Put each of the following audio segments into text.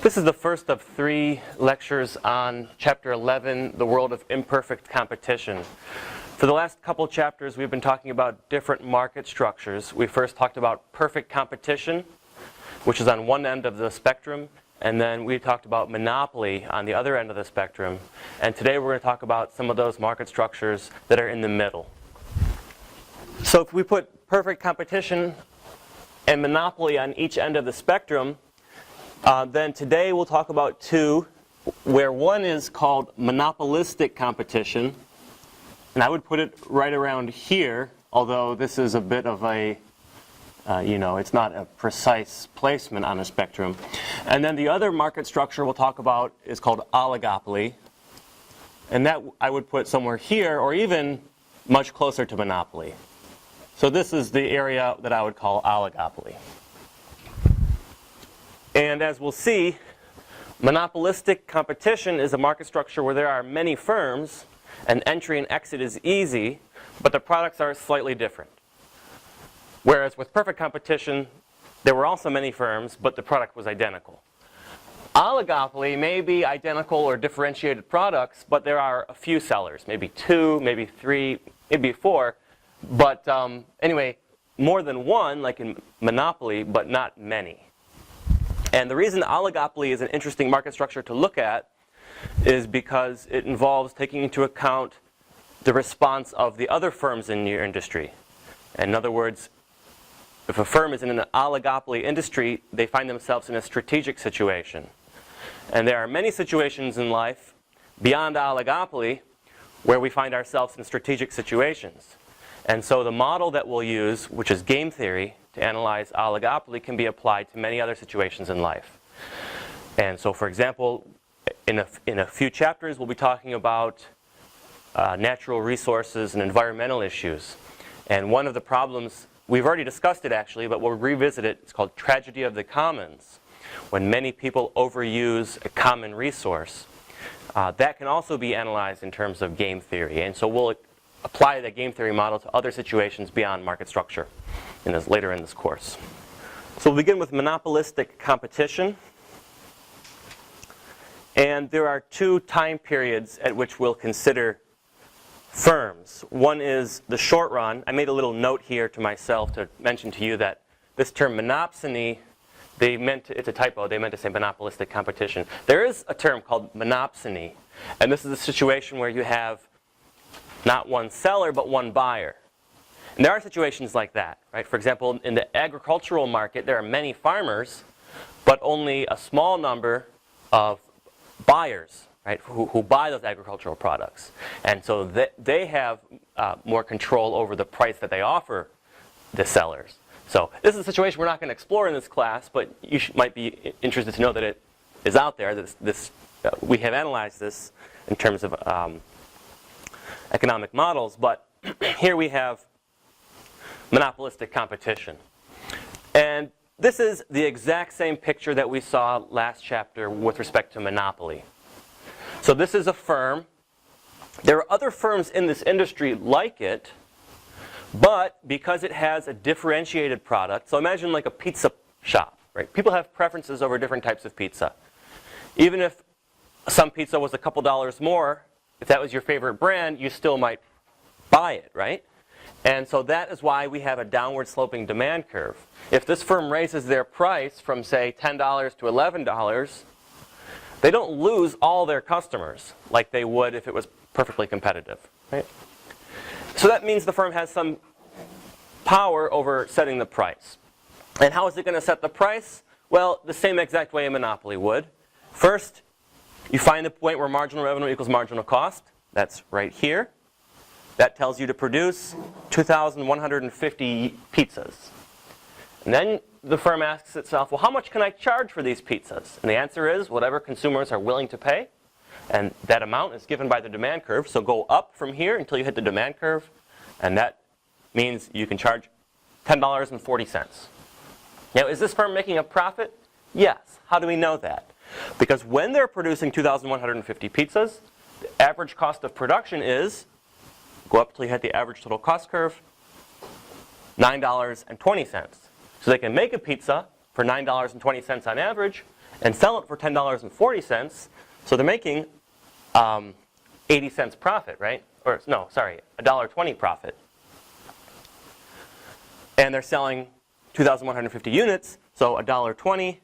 This is the first of 3 lectures on Chapter 11, The World of Imperfect Competition. For the last couple chapters, we've been talking about different market structures. We first talked about perfect competition, which is on one end of the spectrum, and then we talked about monopoly on the other end of the spectrum. And today we're going to talk about some of those market structures that are in the middle. So if we put perfect competition and monopoly on each end of the spectrum, then today we'll talk about 2, where one is called monopolistic competition, and I would put it right around here, although this is a bit of a, it's not a precise placement on a spectrum. And then the other market structure we'll talk about is called oligopoly, and that I would put somewhere here, or even much closer to monopoly. So this is the area that I would call oligopoly. And as we'll see, monopolistic competition is a market structure where there are many firms, and entry and exit is easy, but the products are slightly different. Whereas with perfect competition, there were also many firms, but the product was identical. Oligopoly may be identical or differentiated products, but there are a few sellers, maybe 2, maybe 3, maybe 4. But anyway, more than one, like in monopoly, but not many. And the reason oligopoly is an interesting market structure to look at is because it involves taking into account the response of the other firms in your industry. In other words, if a firm is in an oligopoly industry, they find themselves in a strategic situation. And there are many situations in life beyond oligopoly where we find ourselves in strategic situations. And so the model that we'll use, which is game theory, to analyze oligopoly can be applied to many other situations in life. And so, for example, in a few chapters, we'll be talking about natural resources and environmental issues. And one of the problems, we've already discussed it actually, but we'll revisit it. It's called tragedy of the commons. When many people overuse a common resource, that can also be analyzed in terms of game theory. And so we'll apply the game theory model to other situations beyond market structure later in this course. So we'll begin with monopolistic competition. And there are 2 time periods at which we'll consider firms. One is the short run. I made a little note here to myself to mention to you that this term monopsony, it's a typo, they meant to say monopolistic competition. There is a term called monopsony, and this is a situation where you have not one seller, but one buyer. And there are situations like that, right? For example, in the agricultural market, there are many farmers, but only a small number of buyers, right, who buy those agricultural products. And so they have more control over the price that they offer the sellers. So this is a situation we're not going to explore in this class, but you might be interested to know that it is out there. We have analyzed this in terms of economic models, but here we have monopolistic competition. And this is the exact same picture that we saw last chapter with respect to monopoly. So this is a firm. There are other firms in this industry like it, but because it has a differentiated product, so imagine like a pizza shop, right? People have preferences over different types of pizza. Even if some pizza was a couple dollars more, if that was your favorite brand, you still might buy it, right? And so that is why we have a downward sloping demand curve. If this firm raises their price from, say, $10 to $11, they don't lose all their customers like they would if it was perfectly competitive, right? So that means the firm has some power over setting the price. And how is it going to set the price? Well, the same exact way a monopoly would. First, you find the point where marginal revenue equals marginal cost. That's right here. That tells you to produce 2,150 pizzas. And then the firm asks itself, well, how much can I charge for these pizzas? And the answer is whatever consumers are willing to pay. And that amount is given by the demand curve. So go up from here until you hit the demand curve. And that means you can charge $10.40. Now, is this firm making a profit? Yes. How do we know that? Because when they're producing 2,150 pizzas, the average cost of production is, go up till you hit the average total cost curve, $9.20. So they can make a pizza for $9.20 on average, and sell it for $10.40, so they're making 80 cents profit, right? Or no, sorry, $1.20 profit. And they're selling 2,150 units, so $1.20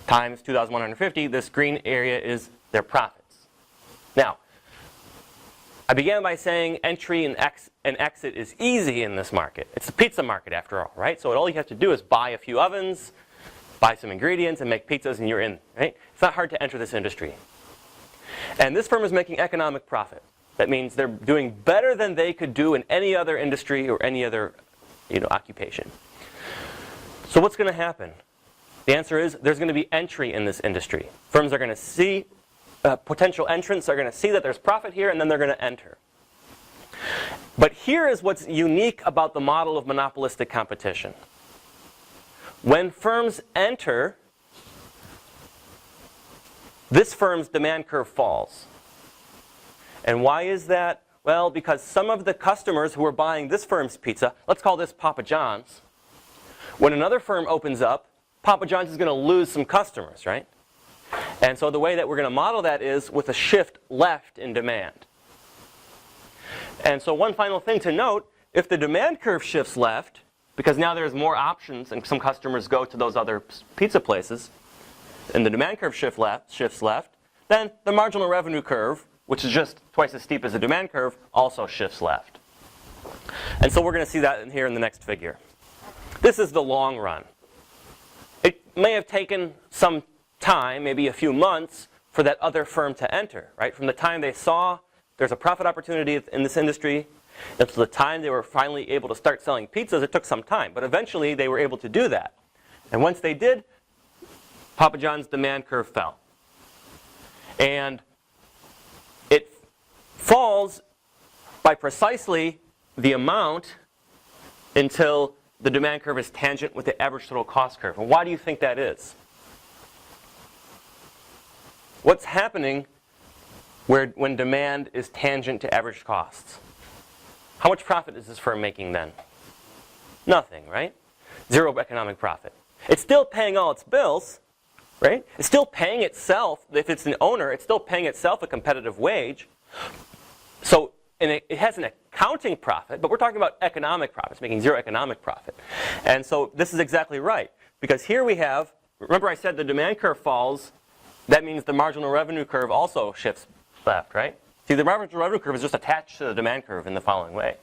times 2,150, this green area is their profits. Now, I began by saying entry and exit is easy in this market. It's a pizza market after all, right? So all you have to do is buy a few ovens, buy some ingredients, and make pizzas, and you're in, right? It's not hard to enter this industry. And this firm is making economic profit. That means they're doing better than they could do in any other industry or any other, occupation. So what's going to happen? The answer is there's going to be entry in this industry. Firms are going to see, potential entrants are going to see that there's profit here, and then they're going to enter. But here is what's unique about the model of monopolistic competition. When firms enter, this firm's demand curve falls. And why is that? Well, because some of the customers who are buying this firm's pizza, let's call this Papa John's, when another firm opens up, Papa John's is going to lose some customers, right? And so the way that we're going to model that is with a shift left in demand. And so one final thing to note, if the demand curve shifts left, because now there's more options and some customers go to those other pizza places, and the demand curve shifts left, then the marginal revenue curve, which is just twice as steep as the demand curve, also shifts left. And so we're going to see that here in the next figure. This is the long run. It may have taken some time, maybe a few months, for that other firm to enter, right? From the time they saw there's a profit opportunity in this industry, until the time they were finally able to start selling pizzas, it took some time. But eventually they were able to do that. And once they did, Papa John's demand curve fell. And it falls by precisely the amount until the demand curve is tangent with the average total cost curve. And why do you think that is? What's happening when demand is tangent to average costs? How much profit is this firm making then? Nothing, right? Zero economic profit. It's still paying all its bills, right? It's still paying itself, if it's an owner, it's still paying itself a competitive wage. So, and it has an accounting profit, but we're talking about economic profits, making zero economic profit. And so this is exactly right. Because here we have, remember I said the demand curve falls, that means the marginal revenue curve also shifts left, right? See, the marginal revenue curve is just attached to the demand curve in the following way.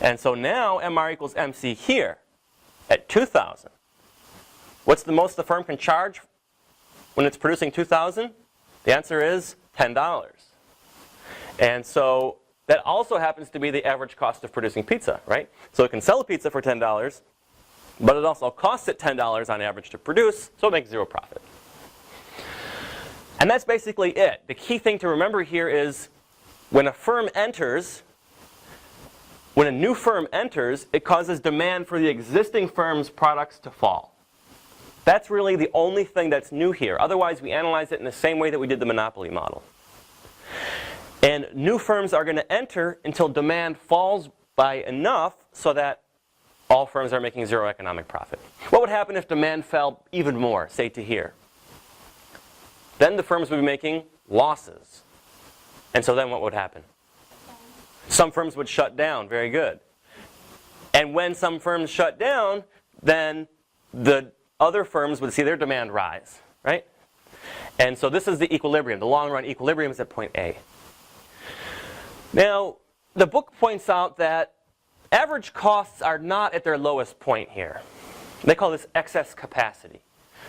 And so now MR equals MC here at 2,000. What's the most the firm can charge when it's producing 2,000? The answer is $10. And so that also happens to be the average cost of producing pizza, right? So it can sell a pizza for $10, but it also costs it $10 on average to produce, so it makes zero profit. And that's basically it. The key thing to remember here is when a firm enters, when a new firm enters, it causes demand for the existing firm's products to fall. That's really the only thing that's new here. Otherwise, we analyze it in the same way that we did the monopoly model. And new firms are going to enter until demand falls by enough so that all firms are making zero economic profit. What would happen if demand fell even more, say to here? Then the firms would be making losses. And so then what would happen? Some firms would shut down. Very good. And when some firms shut down, then the other firms would see their demand rise, right? And so this is the equilibrium. The long run equilibrium is at point A. Now, the book points out that average costs are not at their lowest point here. They call this excess capacity.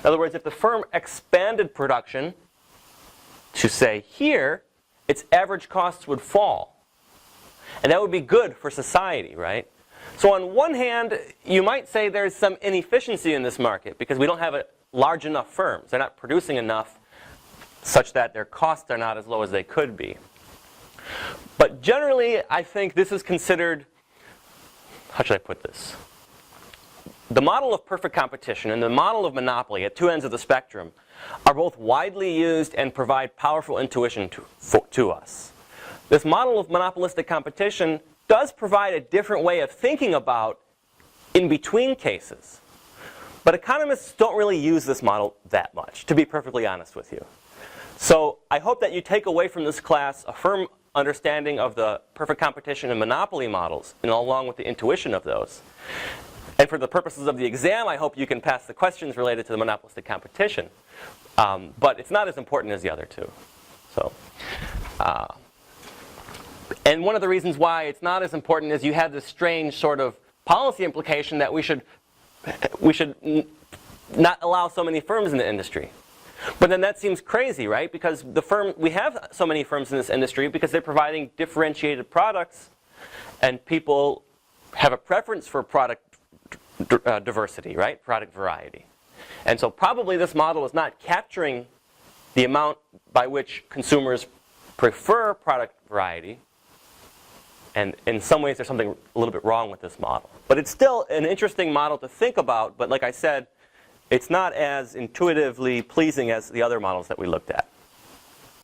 In other words, if the firm expanded production to say here, its average costs would fall. And that would be good for society, right? So on one hand, you might say there's some inefficiency in this market because we don't have large enough firms. They're not producing enough such that their costs are not as low as they could be. But generally, I think this is considered, how should I put this? The model of perfect competition and the model of monopoly at two ends of the spectrum are both widely used and provide powerful intuition to us. This model of monopolistic competition does provide a different way of thinking about in-between cases. But economists don't really use this model that much, to be perfectly honest with you. So I hope that you take away from this class a firm understanding of the perfect competition and monopoly models, and along with the intuition of those. And for the purposes of the exam, I hope you can pass the questions related to the monopolistic competition. But it's not as important as the other two. So, and one of the reasons why it's not as important is you have this strange sort of policy implication that we should not allow so many firms in the industry. But then that seems crazy, right? Because we have so many firms in this industry because they're providing differentiated products, and people have a preference for product diversity, right? Product variety. And so probably this model is not capturing the amount by which consumers prefer product variety. And in some ways, there's something a little bit wrong with this model. But it's still an interesting model to think about. But like I said, it's not as intuitively pleasing as the other models that we looked at.